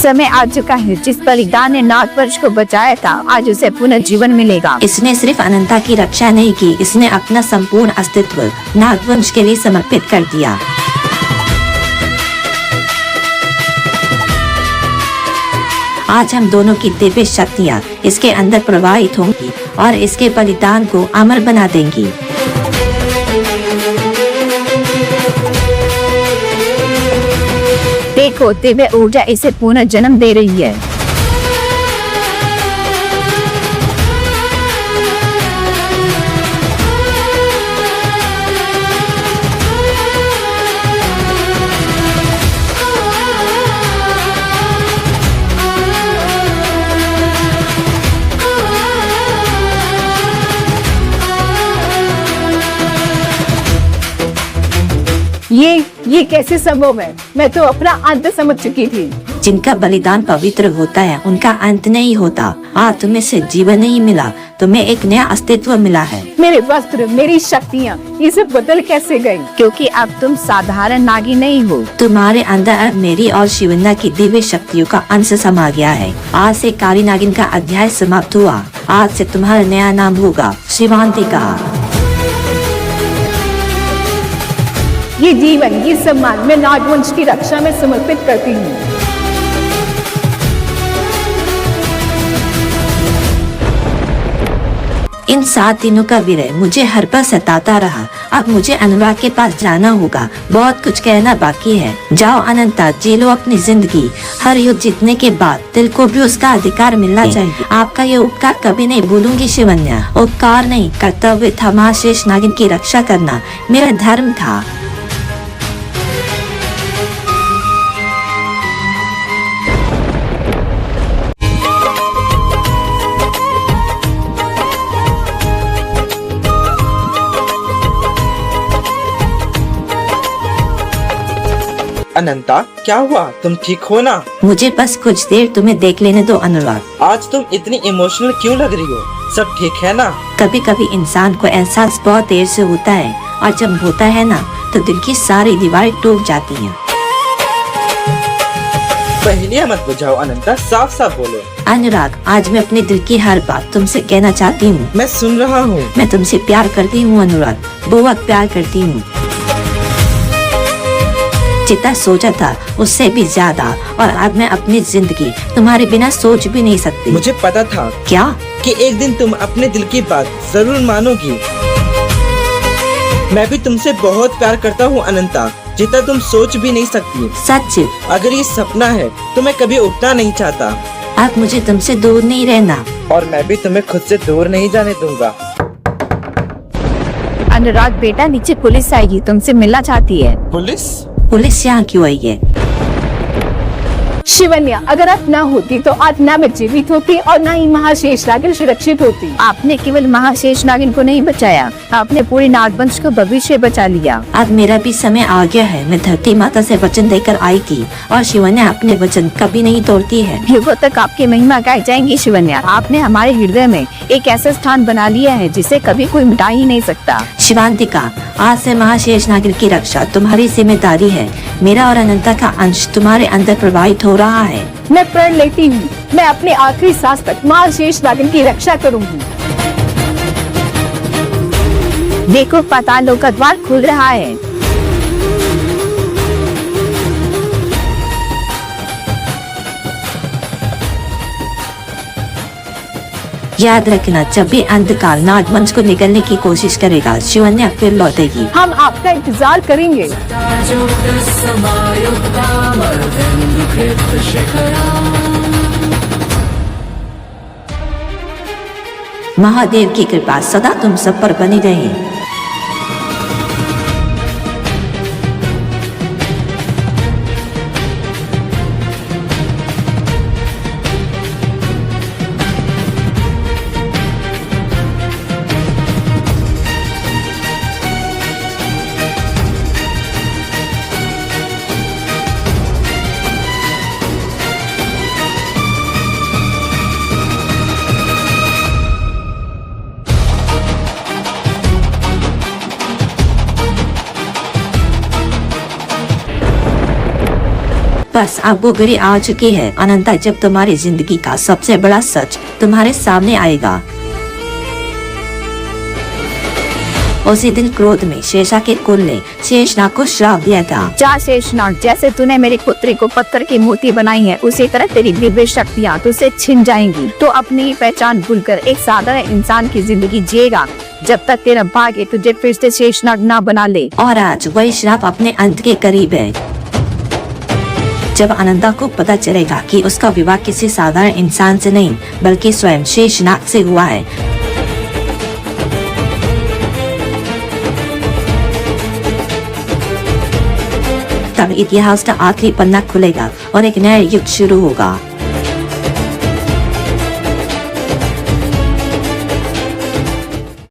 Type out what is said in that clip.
समय आ चुका है। जिस बलिदान ने नागवंश को बचाया था, आज उसे पुनर्जीवन मिलेगा। इसने सिर्फ अनंता की रक्षा नहीं की, इसने अपना संपूर्ण अस्तित्व नागवंश के लिए समर्पित कर दिया। आज हम दोनों की दिव्य शक्तियाँ इसके अंदर प्रवाहित होंगी और इसके बलिदान को अमर बना देंगी। देखो, दिव्य ऊर्जा इसे पुनर्जन्म दे रही है। ये कैसे संभव है? मैं तो अपना अंत समझ चुकी थी। जिनका बलिदान पवित्र होता है उनका अंत नहीं होता। तुम्हें से जीवन नहीं मिला, तुम्हें एक नया अस्तित्व मिला है। मेरे वस्त्र, मेरी शक्तियाँ, ये सब बदल कैसे गयी? क्योंकि अब तुम साधारण नागिन नहीं हो। तुम्हारे अंदर अब मेरी और शिवन्या की दिव्य शक्तियों का अंश समा गया है। आज से काली नागिन का अध्याय समाप्त हुआ। आज से तुम्हारा नया नाम होगा शिवांतिका। ये जीवन, ये सम्मान मैं नागवंश की रक्षा में समर्पित करती हूँ। इन 7 दिनों का विरह मुझे हर पल सताता रहा। अब मुझे अनुराग के पास जाना होगा। बहुत कुछ कहना बाकी है। जाओ अनंता, जी लो अपनी जिंदगी। हर युद्ध जीतने के बाद दिल को भी उसका अधिकार मिलना चाहिए। आपका ये उपकार कभी नहीं भूलूंगी शिवन्या। उपकार नहीं, कर्तव्य था महाशेष नागिन की रक्षा करना। मेरा धर्म था। अनंता, क्या हुआ? तुम ठीक हो ना? मुझे बस कुछ देर तुम्हें देख लेने दो अनुराग। आज तुम इतनी इमोशनल क्यों लग रही हो? सब ठीक है ना? कभी कभी इंसान को एहसास बहुत देर से होता है और जब होता है ना तो दिल की सारी दीवारें टूट जाती हैं। पहेलियां मत बुझाओ अनंता, साफ साफ बोलो। अनुराग, आज मैं अपने दिल की हर बात तुमसे कहना चाहती हूँ। मैं सुन रहा हूँ। मैं तुमसे प्यार करती हूँ अनुराग, बहुत प्यार करती हूँ। जितना सोचा था उससे भी ज्यादा, और अब मैं अपनी जिंदगी तुम्हारे बिना सोच भी नहीं सकती। मुझे पता था क्या कि एक दिन तुम अपने दिल की बात जरूर मानोगी। मैं भी तुमसे बहुत प्यार करता हूँ अनंता, जितना तुम सोच भी नहीं सकती। सच? अगर ये सपना है तो मैं कभी उठना नहीं चाहता। अब मुझे तुमसे दूर नहीं रहना, और मैं भी तुम्हें खुद से दूर नहीं जाने दूंगा। अनुराग बेटा, नीचे पुलिस आएगी, तुमसे मिलना चाहती है। पुलिस यहाँ क्यों आई है? शिवन्या, अगर आप ना होती तो आज ना मैं जीवित होती और ना ही महाशेष नागिन सुरक्षित होती। आपने केवल महाशेष नागिन को नहीं बचाया, आपने पूरी नागवंश को भविष्य बचा लिया। अब मेरा भी समय आ गया है। मैं धरती माता से वचन देकर आई थी और शिवन्या अपने वचन कभी नहीं तोड़ती है। युगों तक आपकी महिमा गाई जाएंगी शिवन्या। आपने हमारे हृदय में एक ऐसा स्थान बना लिया है जिसे कभी कोई मिटा ही नहीं सकता। शिवांतिका, आज से महाशेष नागिन की रक्षा तुम्हारी जिम्मेदारी है। मेरा और अनंता का अंश तुम्हारे अंदर प्रवाहित हो रहा है। मैं प्रण लेती हूँ, मैं अपने आखिरी सांस तक महाशेष नागिन की रक्षा करूँगी। देखो, पातालों का द्वार खुल रहा है। याद रखना, जब भी अंधकार नागवंश को निगलने की कोशिश करेगा, शिवन्या फिर लौटेगी। हम आपका इंतजार करेंगे। महादेव की कृपा सदा तुम सब पर बनी रहे। बस अब वो घड़ी आ चुकी है अनंता, जब तुम्हारी जिंदगी का सबसे बड़ा सच तुम्हारे सामने आएगा। उसी दिन क्रोध में शेषा के कुल ने शेषनाग को श्राप दिया था। जा शेषनाग, जैसे तूने मेरी पुत्री को पत्थर की मूर्ति बनाई है, उसी तरह तेरी दिव्य शक्तियाँ तुझसे छिन जाएंगी। तो अपनी पहचान भूलकर एक साधारण इंसान की जिंदगी जिएगा जब तक तेरा भाग्य तुझे फिर से शेषनाग ना बना ले। और आज वही श्राप अपने अंत के करीब है। जब अनंता को पता चलेगा कि उसका विवाह किसी साधारण इंसान से नहीं बल्कि स्वयं शेषनाग से हुआ है, तब इतिहास का आखिरी पन्ना खुलेगा और एक नया युग शुरू होगा।